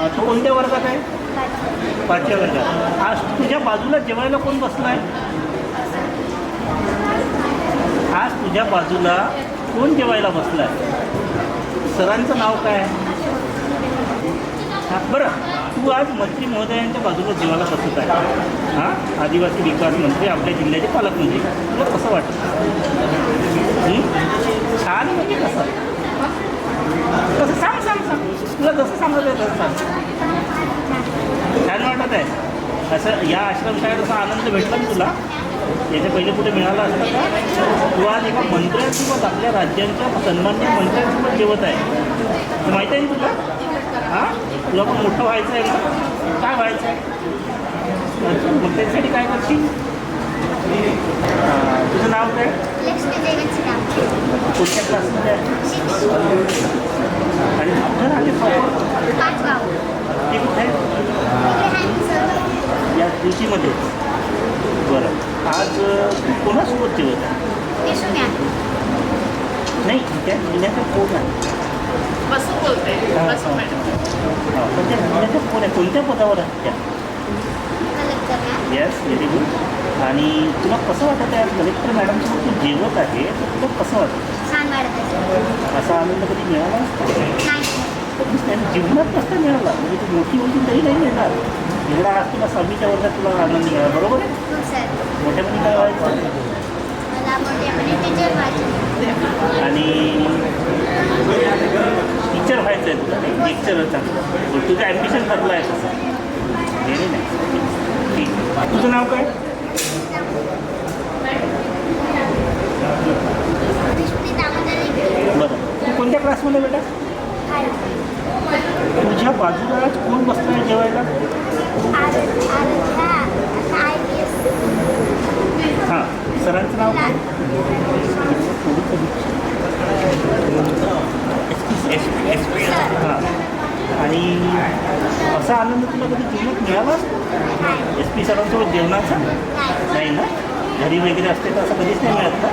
तो कोणत्या वर्गात आहे? 5व्या वर्गात. आज तुझ्या बाजूला जेवायला कोण बसला आहे? आज तुझ्या बाजूला कोण जेवायला बसला आहे? सरांचं नाव काय आहे? हां बरं, तू आज मंत्री महोदयांच्या बाजूला जेवायला बसत आहे. हां, आदिवासी विकास मंत्री, आपल्या जिल्ह्याचे पालकमंत्री. तुला कसं वाटतं? छान म्हणजे कसं? कसं सांग सांग सांग तुला जसं सांगत आहे तसं सांग. छान वाटत आहे असं? या आश्रमशाळेत असा आनंद भेटला ना तुला? याच्या पहिले कुठे मिळाला असता का? तू आज एका मंत्र्यांसोबत, आपल्या राज्यांच्या सन्मान्य मंत्र्यांसोबत जेवत आहे. तर माहीत आहे ना तुला? हां, तुला पण मोठं व्हायचं आहे ना? काय व्हायचं आहे? मग त्याच्यासाठी काय करशील? तुझं नाव काय? कुठल्या क्लासमध्ये आहे? आणि कुठं राहते प्रॉपर? ते कुठे आहे? या कृषीमध्ये. बरं, आज कोणासोबत जेवत आहे? नाही, त्या जिल्ह्याचा कोण आहे? बसू बोलते. बसू मॅडम. पण त्या जिल्ह्याच्या कोण आहे? कोणत्या पदावर आहे त्या? Yes, very good. आणि तुला कसं वाटत आहे कलेक्टर मॅडमसोबत तू जेवत आहे, तर तुला कसं वाटतं? असा आनंद कधी मिळाला कधीच नाही, जीवनात नसता मिळाला. म्हणजे तू मोठी होती तरी नाही मिळणार एवढा. आज तुला 6वीच्या वर्गात तुला आनंद मिळाला, बरोबर आहे? मोठ्यापणी काय व्हायचं? आणि टीचर व्हायचं आहे तुला? नाही, लेक्चरर चांगलं. तुझं ॲम्बिशन ठरलं आहे तसं. Very nice. ठीक. तुझं नाव काय? बरं, तू कोणत्या क्लासमध्ये बेटा? तुझ्या बाजूला आज कोण बसलं आहे जेवायला? हां, सरांचं नाव काय? हां. आणि असा आनंद तुला कधी जीवनात मिळाला? SP सरांसोबत जेवणाचा? नाही ना? घरी वगैरे असते तर असं कधीच नाही मिळत का?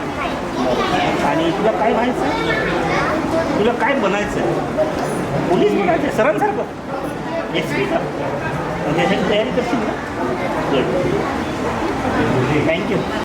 आणि तुला काय व्हायचं आहे? तुला काय बनायचं आहे? पोलीस बनायचं आहे सरांसारखं? SP का? म्हणजे ह्याची तयारी करशील ना? Good, thank you.